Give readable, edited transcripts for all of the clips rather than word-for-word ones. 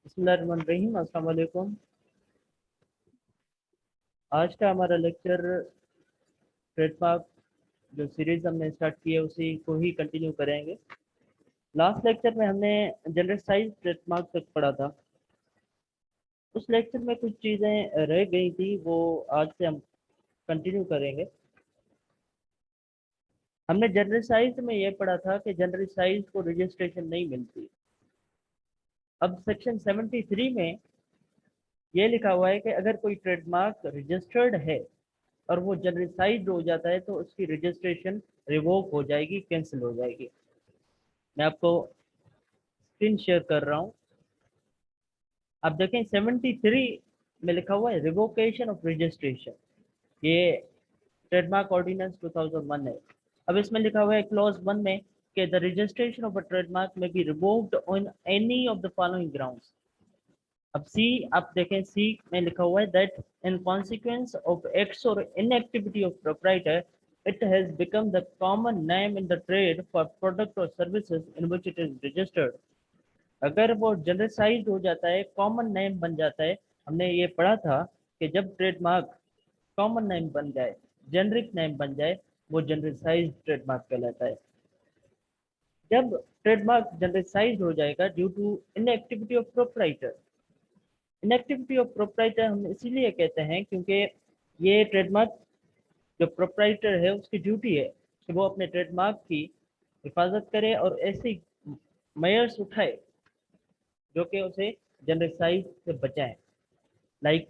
बिस्मिल्लाहिर्रहमानिर्रहीम। अस्सलाम वालेकुम। आज का हमारा लेक्चर ट्रेडमार्क जो सीरीज हमने स्टार्ट की है उसी को ही कंटिन्यू करेंगे। लास्ट लेक्चर में हमने जनरलाइज्ड ट्रेडमार्क तक पढ़ा था। उस लेक्चर में कुछ चीज़ें रह गई थी, वो आज से हम कंटिन्यू करेंगे। हमने जनरलाइज्ड में ये पढ़ा था कि जनरलाइज्ड को रजिस्ट्रेशन नहीं मिलती। अब सेक्शन 73 में ये लिखा हुआ है कि अगर कोई ट्रेडमार्क रजिस्टर्ड है और वो जनरलाइज्ड हो जाता है तो उसकी रजिस्ट्रेशन रिवोक हो जाएगी, कैंसिल हो जाएगी। मैं आपको स्क्रीन शेयर कर रहा हूँ। आप देखें 73 में लिखा हुआ है रिवोकेशन ऑफ रजिस्ट्रेशन। ये ट्रेडमार्क ऑर्डिनेंस 2001 है। अब इसमें लिखा हुआ है क्लॉज 1 में कि the registration of a trademark में be revoked on any of the following grounds. अब सी आप देखें, सी में लिखा हुआ है that in consequence of acts और inactivity of proprietor it has become the common name in the trade for product or services in which it is registered। अगर वो जनरलाइज्ड हो जाता है, कॉमन नेम बन जाता है। हमने ये पढ़ा था कि जब ट्रेडमार्क कॉमन नेम बन जाए, जेनरिक नेम बन जाए, वो जनरलाइज्ड ट्रेडमार्क कहलाता है। जब ट्रेडमार्क जनरलाइज्ड हो जाएगा due to inactivity of proprietor, inactivity of proprietor हम इसीलिए कहते हैं क्योंकि ये ट्रेडमार्क जो प्रोप्राइटर है उसकी ड्यूटी है कि वो अपने ट्रेडमार्क की हिफाजत करे और ऐसी मेयर्स उठाए जो कि उसे जनरलाइज से बचाएं। लाइक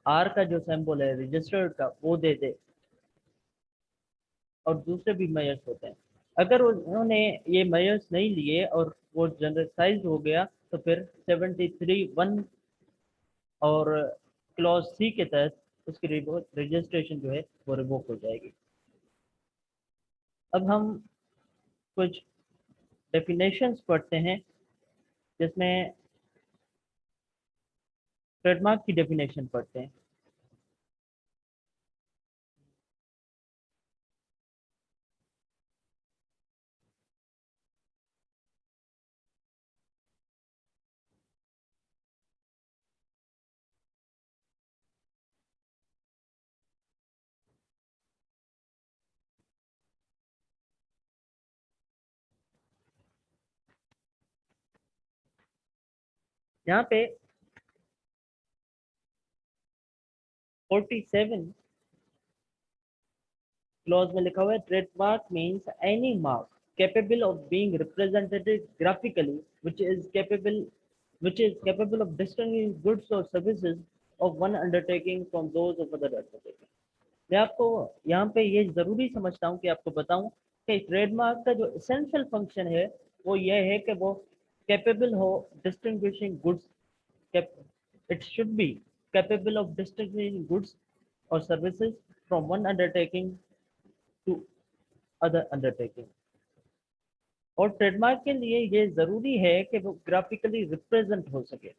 आर का जो सिंबल है रजिस्टर्ड का, वो दे दे, और दूसरे भी मेयर्स होते हैं। अगर उन्होंने ये मेयर्स नहीं लिए और वो जनरलाइज हो गया तो फिर 73(1) और क्लॉज सी के तहत उसकी रजिस्ट्रेशन जो है वो रिवोक हो जाएगी। अब हम कुछ डेफिनेशंस पढ़ते हैं जिसमें ट्रेडमार्क की डेफिनेशन पढ़ते हैं। यहाँ पे 47 क्लॉज में लिखा हुआ है trademark means any mark capable of being represented graphically which is capable of distinguishing goods or services of one undertaking from those of other undertaking। मैं आपको यहाँ पे ये जरूरी समझता हूँ कि आपको बताऊं कि ट्रेडमार्क का जो एसेंशियल फंक्शन है वो ये है कि वो कैपेबल हो distinguishing goods, it should be capable of distinguishing goods or services from one undertaking to other undertaking। और ट्रेडमार्क के लिए ये जरूरी है कि वो ग्राफिकली रिप्रेजेंट हो सके।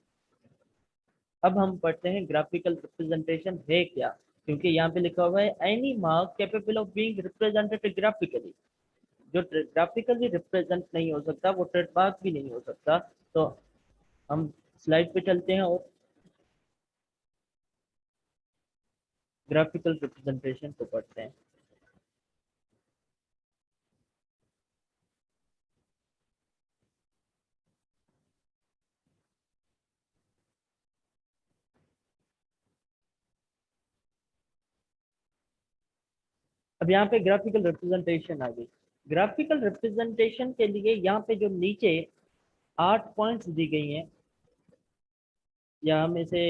अब हम पढ़ते हैं ग्राफिकल रिप्रेजेंटेशन है क्या, क्योंकि यहाँ पे लिखा हुआ है any mark capable of being represented graphically. जो ग्राफिकली रिप्रेजेंट नहीं हो सकता वो ट्रेडमार्क भी नहीं हो सकता। तो हम स्लाइड पे चलते हैं और ग्राफिकल रिप्रेजेंटेशन को पढ़ते हैं। अब यहाँ पे ग्राफिकल रिप्रेजेंटेशन आ गई। ग्राफिकल रिप्रेजेंटेशन के लिए यहाँ पे जो नीचे 8 पॉइंट्स दी गई हैं, या हम इसे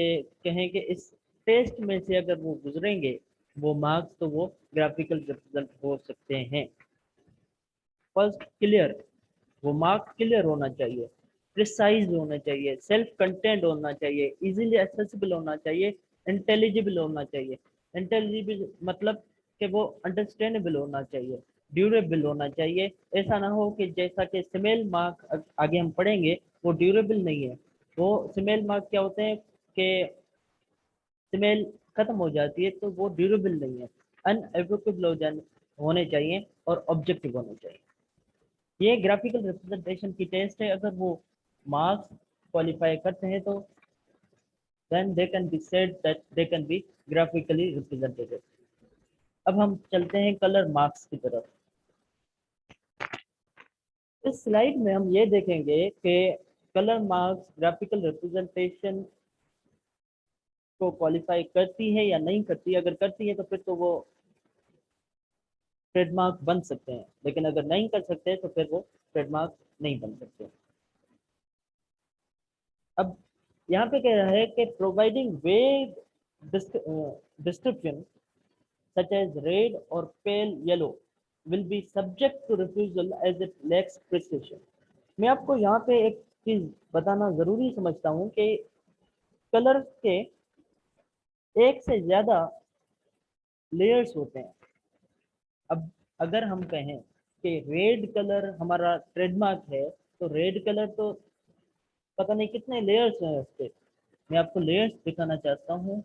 कहें कि इस टेस्ट में से अगर वो गुजरेंगे वो मार्क्स, तो वो ग्राफिकल रिप्रेजेंट हो सकते हैं। First, clear. वो मार्क्स क्लियर होना चाहिए, प्रिसाइज होना चाहिए, सेल्फ कंटेंट होना चाहिए, इजीली एक्सेसिबल होना चाहिए, इंटेलिजिबल होना चाहिए। इंटेलिजिबल मतलब कि वो अंडरस्टैंडेबल होना चाहिए, ड्यूरेबल होना चाहिए। ऐसा ना हो कि जैसा कि सिमेल मार्क आगे हम पढ़ेंगे वो ड्यूरेबल नहीं है। वो सिमेल मार्क क्या होते हैं कि स्मेल खत्म हो जाती है, तो वो ड्यूरेबल नहीं है। अनएवोकेबल होने चाहिए और ऑब्जेक्टिव होने चाहिए। ये ग्राफिकल रिप्रेजेंटेशन की टेस्ट है। अगर वो मार्क्स क्वालिफाई करते हैं तो then they can be said that they can be graphically represented. अब हम चलते हैं कलर मार्क्स की तरफ। इस स्लाइड में हम ये देखेंगे कि कलर मार्क्स ग्राफिकल रिप्रेजेंटेशन को क्वालिफाई करती है या नहीं करती। अगर करती है तो फिर तो वो ट्रेडमार्क बन सकते हैं, लेकिन अगर नहीं कर सकते तो फिर वो ट्रेडमार्क नहीं बन सकते। अब यहाँ पे कह रहा है कि प्रोवाइडिंग वेग description such as red or pale yellow will be subject to refusal as it lacks precision। मैं आपको यहाँ पे एक चीज बताना जरूरी समझता हूँ कि कलर के एक से ज्यादा लेयर्स होते हैं। अब अगर हम कहें कि रेड कलर हमारा ट्रेडमार्क है, तो रेड कलर तो पता नहीं कितने लेयर्स हैं उसके। मैं आपको लेयर्स दिखाना चाहता हूँ।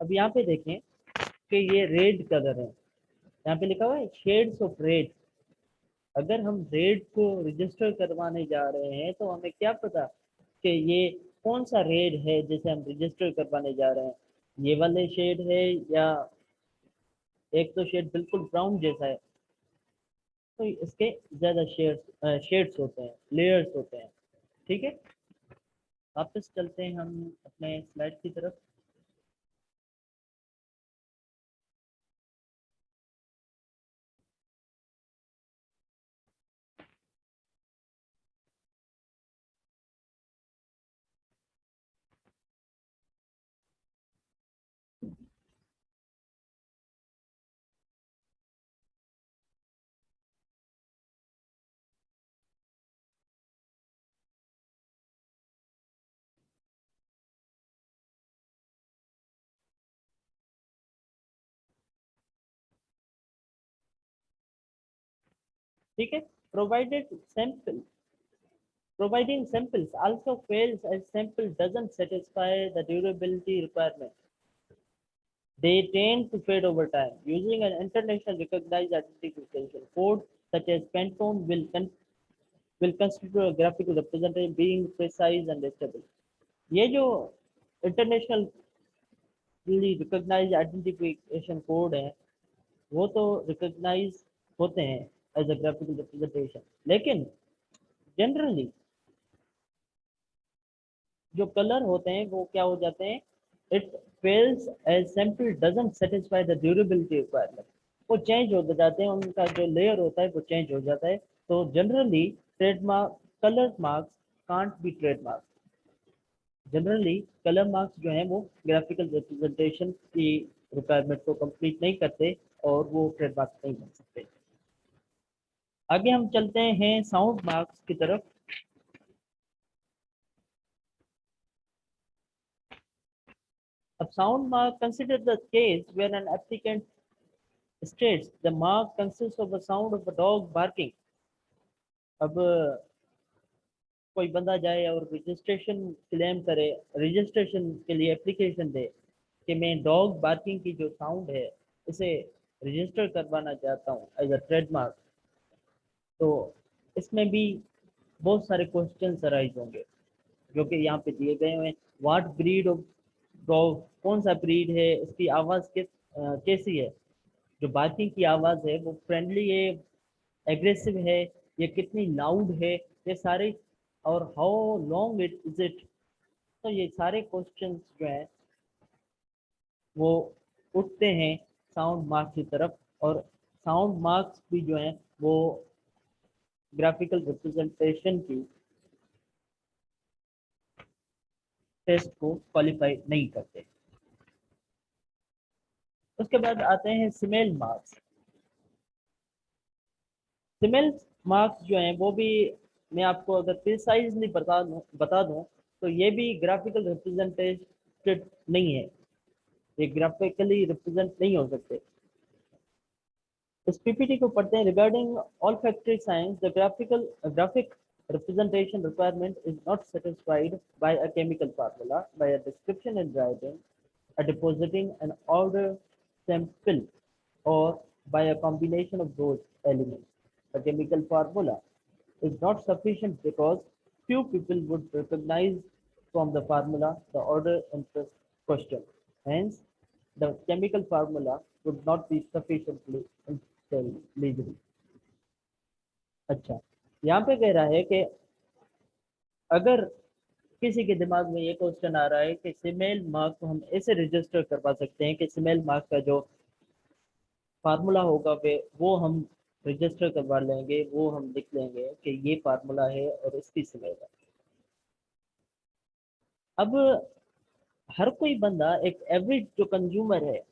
अब यहाँ पे देखें कि ये रेड कलर है, यहाँ पे लिखा हुआ है शेड्स ऑफ रेड। अगर हम रेड को रजिस्टर करवाने जा रहे हैं तो हमें क्या पता कि ये कौन सा रेड है जिसे हम रजिस्टर करवाने जा रहे हैं। ये वाले शेड है या एक तो शेड बिल्कुल ब्राउन जैसा है। तो इसके ज्यादा शेड्स होते हैं, लेयर्स होते हैं। ठीक है, वापस चलते हैं हम अपने स्लाइड की तरफ। ठीक है, provided sample providing samples also fails as sample doesn't satisfy the durability requirement. They tend to fade over time. Using an international recognized identification code such as Pantone will constitute a graphical representation being precise and stable. ये जो internationally recognised identification code है वो तो recognize होते हैं as a graphical representation, लेकिन generally जो colour होते हैं वो क्या हो जाते हैं, it fails as sample doesn't satisfy the durability requirement. वो चेंज हो जाते हैं, उनका जो लेयर होता है वो चेंज हो जाता है। तो generally trademark colour marks can't be trademark. Generally colour marks जो हैं वो ग्राफिकल रिप्रेजेंटेशन की रिक्वायरमेंट को कंप्लीट नहीं करते और वो ट्रेडमार्क नहीं बन सकते। आगे हम चलते हैं साउंड मार्क्स की तरफ। अब sound mark consider the case where an applicant states the mark consists of a sound of a dog barking। अब कोई बंदा जाए और रजिस्ट्रेशन क्लेम करे, रजिस्ट्रेशन के लिए एप्लीकेशन दे कि मैं डॉग बार्किंग की जो साउंड है इसे रजिस्टर करवाना चाहता हूँ एज अ ट्रेडमार्क, तो इसमें भी बहुत सारे क्वेश्चन अराइज होंगे जो कि यहाँ पे दिए गए हैं। व्हाट ब्रीड ऑफ डॉग, कौन सा ब्रीड है, इसकी आवाज़ कैसी है, जो बार्किंग की आवाज़ है वो फ्रेंडली है, एग्रेसिव है, ये कितनी लाउड है, ये सारे, और how long it is it. तो ये सारे क्वेश्चंस जो हैं वो उठते हैं साउंड मार्क्स की तरफ। और साउंड मार्क्स भी जो हैं वो ग्राफिकल रिप्रेजेंटेशन की टेस्ट को क्वालिफाई नहीं करते। उसके बाद आते हैं सिमेल मार्क्स। सिमेल मार्क्स जो हैं वो भी मैं आपको अगर प्रिसाइजली बता दूं तो ये भी ग्राफिकल रिप्रेजेंटेटेड नहीं है, ये ग्राफिकली रिप्रेजेंट नहीं हो सकते। इस पीपीटी को पढ़ते हैं। Regarding all factory science the graphic representation requirement is not satisfied by a chemical formula, by a description in writing, a depositing an order sample, or by a combination of those elements. A chemical formula is not sufficient because few people would recognize from the formula the order interest question. Hence, the chemical formula would not be sufficiently intelligible. अच्छा, यहाँ पे कह रहा है कि अगर किसी के दिमाग में ये क्वेश्चन आ रहा है कि सिमेल मार्क को हम ऐसे रजिस्टर करवा सकते हैं कि सिमेल मार्क का जो फार्मूला होगा वो हम रजिस्टर करवा लेंगे, वो हम लिख लेंगे कि ये फार्मूला है और इसकी सिमेल है। अब हर कोई बंदा, एक एवरेज जो कंज्यूमर है,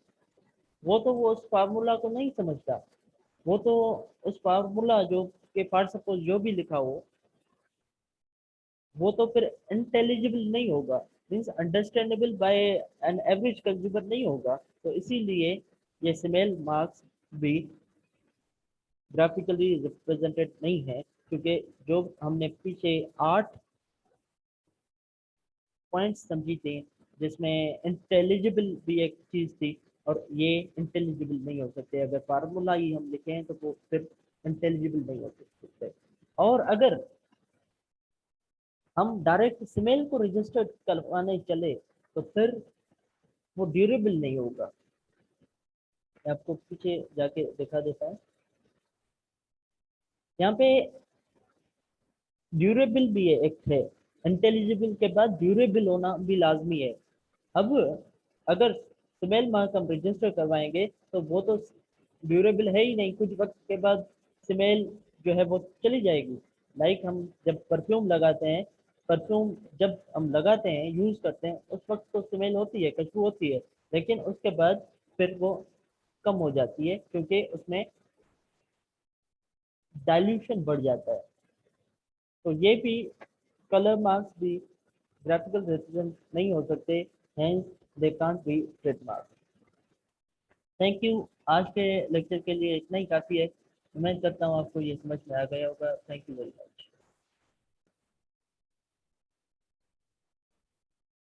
वो उस फार्मूला को नहीं समझता। वो तो उस फार्मूला जो के पार्ट सपोज जो भी लिखा हो वो तो फिर इंटेलिजिबल नहीं होगा, means understandable by an average consumer नहीं होगा। तो इसीलिए ये सिमेल मार्क्स भी ग्राफिकली रिप्रेजेंटेड नहीं है, क्योंकि जो हमने पीछे 8 पॉइंट्स समझी थी जिसमें इंटेलिजिबल भी एक चीज थी, और ये इंटेलिजिबल नहीं हो सकते। अगर फार्मूला ही हम लिखें तो वो फिर इंटेलिजिबल नहीं हो सकते। और अगर हम डायरेक्ट सिमेल को रजिस्टर करवाने चले तो फिर वो ड्यूरेबल नहीं होगा। मैं आपको पीछे जाके दिखा देता हूँ। यहाँ पे ड्यूरेबल भी है, एक है, इंटेलिजिबल के बाद ड्यूरेबल होना भी लाजमी है। अब अगर सिमेल मार्क हम रजिस्टर करवाएंगे तो वो तो ड्यूरेबल है ही नहीं, कुछ वक्त के बाद सिमेल जो है वो चली जाएगी। लाइक हम जब परफ्यूम लगाते हैं, परफ्यूम जब हम लगाते हैं, यूज करते हैं, उस वक्त तो स्मेल होती है, खुशबू होती है, लेकिन उसके बाद फिर वो कम हो जाती है क्योंकि उसमें डाइल्यूशन बढ़ जाता है। तो ये भी कलर मार्क्स भी ग्राफिकल रिप्रेजेंट नहीं हो सकते, hence they can't be trademark. Thank you. आज के लेक्चर के लिए इतना ही काफ़ी है। उम्मीद करता हूँ आपको ये समझ में आ गया होगा। Thank you very much.